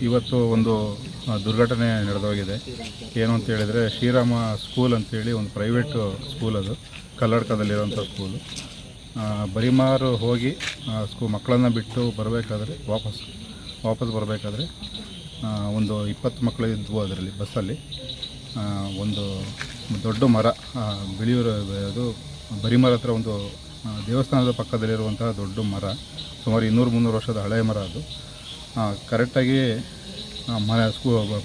ಇವತ್ತು ಒಂದು ದುರ್ಘಟನೆ ನಡೆದೋಗಿದೆ. ಏನು ಅಂತ ಹೇಳಿದರೆ, ಶ್ರೀರಾಮ ಸ್ಕೂಲ್ ಅಂತೇಳಿ ಒಂದು ಪ್ರೈವೇಟು ಸ್ಕೂಲ್, ಅದು ಕಲ್ಲಡ್ಕದಲ್ಲಿರೋಂಥ ಸ್ಕೂಲು. ಬರಿಮಾರು ಹೋಗಿ ಮಕ್ಕಳನ್ನು ಬಿಟ್ಟು ಬರಬೇಕಾದ್ರೆ ವಾಪಸ್ ಬರಬೇಕಾದ್ರೆ ಒಂದು 20 ಮಕ್ಕಳು ಇದ್ವು ಅದರಲ್ಲಿ, ಬಸ್ಸಲ್ಲಿ. ಒಂದು ದೊಡ್ಡ ಮರ, ಬಿಳಿಯೂರು, ಅದು ಬರಿಮರ ಹತ್ರ ಒಂದು ದೇವಸ್ಥಾನದ ಪಕ್ಕದಲ್ಲಿರುವಂತಹ ದೊಡ್ಡ ಮರ, ಸುಮಾರು 200-300 ವರ್ಷದ ಹಳೆಯ ಮರ. ಅದು ಕರೆಕ್ಟಾಗಿ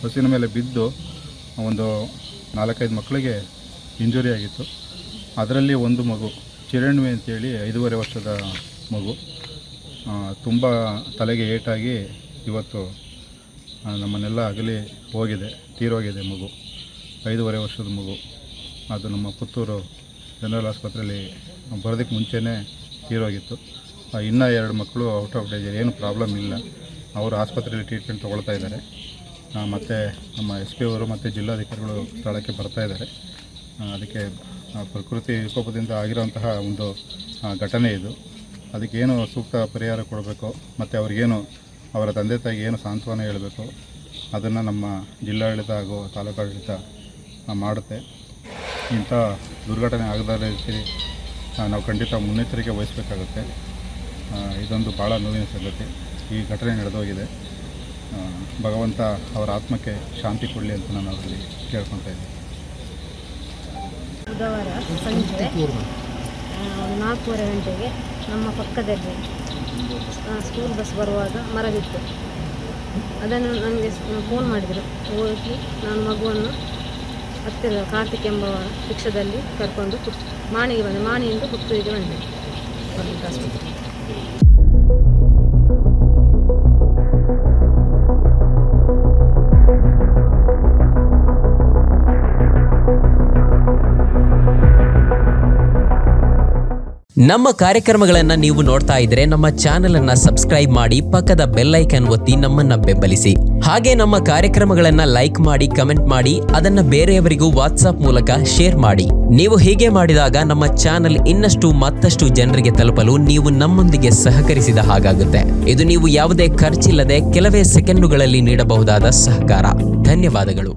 ಬಸ್ಸಿನ ಮೇಲೆ ಬಿದ್ದು ಒಂದು 4-5 ಮಕ್ಕಳಿಗೆ ಇಂಜುರಿ ಆಗಿತ್ತು. ಅದರಲ್ಲಿ ಒಂದು ಮಗು ಚಿರಣ್ವಿ ಅಂತೇಳಿ 5.5 ವರ್ಷದ ಮಗು ತುಂಬ ತಲೆಗೆ ಏಟಾಗಿ ಇವತ್ತು ನಮ್ಮನ್ನೆಲ್ಲ ಅಗಲಿ ಹೋಗಿದೆ, ತೀರೋಗಿದೆ. ಮಗು 5.5 ವರ್ಷದ ಮಗು. ಅದು ನಮ್ಮ ಪುತ್ತೂರು ಜನರಲ್ ಆಸ್ಪತ್ರೆಯಲ್ಲಿ ಬರೋದಕ್ಕೆ ಮುಂಚೆನೇ ತೀರೋಗಿತ್ತು. ಇನ್ನೂ 2 ಮಕ್ಕಳು ಔಟ್ ಆಫ್ ಡೇಂಜರ್, ಏನು ಪ್ರಾಬ್ಲಮ್ ಇಲ್ಲ. ಅವರು ಆಸ್ಪತ್ರೆಯಲ್ಲಿ ಟ್ರೀಟ್ಮೆಂಟ್ ತೊಗೊಳ್ತಾ ಇದ್ದಾರೆ. ಮತ್ತು ನಮ್ಮ SP ಅವರು ಮತ್ತು ಜಿಲ್ಲಾಧಿಕಾರಿಗಳು ಸ್ಥಳಕ್ಕೆ ಬರ್ತಾ ಇದ್ದಾರೆ. ಅದಕ್ಕೆ ಪ್ರಕೃತಿ ವಿಕೋಪದಿಂದ ಆಗಿರೋಂತಹ ಒಂದು ಘಟನೆ ಇದು. ಅದಕ್ಕೇನು ಸೂಕ್ತ ಪರಿಹಾರ ಕೊಡಬೇಕು ಮತ್ತು ಅವ್ರಿಗೇನು ಅವರ ತಂದೆ ತಾಯಿಗೆ ಏನು ಸಾಂತ್ವನ ಹೇಳಬೇಕು, ಅದನ್ನು ನಮ್ಮ ಜಿಲ್ಲಾಡಳಿತ ಹಾಗೂ ತಾಲೂಕಾಡಳಿತ ಮಾಡುತ್ತೆ. ಇಂಥ ದುರ್ಘಟನೆ ಆಗದ ರೀತಿ ನಾವು ಖಂಡಿತ ಮುನ್ನೆಚ್ಚರಿಕೆ ವಹಿಸಬೇಕಾಗುತ್ತೆ. ಇದೊಂದು ಭಾಳ ನೋವಿನ ಸಂಗತಿ. ಈ ಘಟನೆ ನಡೆದೋಗಿದೆ. ಭಗವಂತ ಅವರ ಆತ್ಮಕ್ಕೆ ಶಾಂತಿ ಕೊಡಲಿ ಅಂತ ನಾನು ಅವರಲ್ಲಿ ಕೇಳ್ಕೊತಾ ಇದ್ದೀನಿ. ಬುಧವಾರ ಸಂಜೆ 4:30 ಗಂಟೆಗೆ ನಮ್ಮ ಪಕ್ಕದಲ್ಲಿ ಸ್ಕೂಲ್ ಬಸ್ ಬರುವಾಗ ಮರ ಬಿತ್ತು. ಅದನ್ನು ನನಗೆ ಫೋನ್ ಮಾಡಿದರು. ಹೋಗಿ ನಾನು ಮಗುವನ್ನು ಹತ್ತಿರ ಕಾರ್ತಿಕ್ ಎಂಬವರ ರಿಕ್ಷಾದಲ್ಲಿ ಕರ್ಕೊಂಡು ಮಾಣಿಗೆ ಬಂದೆ. ಮಾಣಿಯಿಂದ ಪುತ್ತೂರಿಗೆ ಬಂದೆ ಆಸ್ಪತ್ರೆ. ನಮ್ಮ ಕಾರ್ಯಕ್ರಮಗಳನ್ನು ನೀವು ನೋಡ್ತಾ ಇದ್ರೆ ನಮ್ಮ ಚಾನೆಲ್ ಅನ್ನ ಸಬ್ಸ್ಕ್ರೈಬ್ ಮಾಡಿ, ಪಕ್ಕದ ಬೆಲ್ ಐಕಾನ್ ಒತ್ತಿ ನಮ್ಮನ್ನ ಬೆಂಬಲಿಸಿ. ಹಾಗೆ ನಮ್ಮ ಕಾರ್ಯಕ್ರಮಗಳನ್ನ ಲೈಕ್ ಮಾಡಿ, ಕಮೆಂಟ್ ಮಾಡಿ, ಅದನ್ನ ಬೇರೆಯವರಿಗೂ ವಾಟ್ಸ್ಆಪ್ ಮೂಲಕ ಶೇರ್ ಮಾಡಿ. ನೀವು ಹೀಗೆ ಮಾಡಿದಾಗ ನಮ್ಮ ಚಾನೆಲ್ ಮತ್ತಷ್ಟು ಜನರಿಗೆ ತಲುಪಲು ನೀವು ನಮ್ಮೊಂದಿಗೆ ಸಹಕರಿಸಿದ ಹಾಗಾಗುತ್ತೆ. ಇದು ನೀವು ಯಾವುದೇ ಖರ್ಚಿಲ್ಲದೆ ಕೆಲವೇ ಸೆಕೆಂಡುಗಳಲ್ಲಿ ನೀಡಬಹುದಾದ ಸಹಕಾರ. ಧನ್ಯವಾದಗಳು.